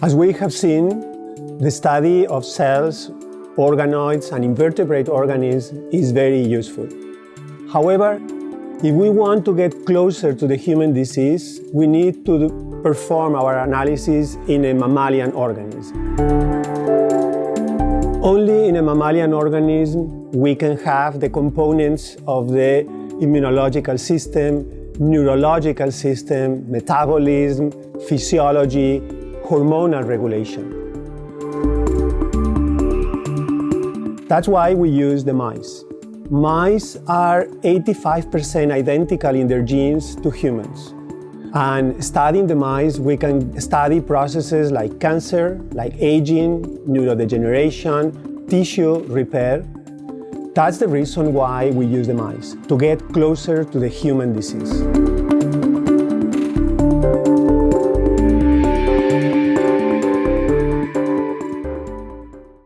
As we have seen, the study of cells, organoids, and invertebrate organisms is very useful. However, if we want to get closer to the human disease, we need to perform our analysis in a mammalian organism. Only in a mammalian organism we can have the components of the immunological system, neurological system, metabolism, physiology, hormonal regulation. That's why we use the mice. Mice are 85% identical in their genes to humans. And studying the mice, we can study processes like cancer, like aging, neurodegeneration, tissue repair. That's the reason why we use the mice, to get closer to the human disease.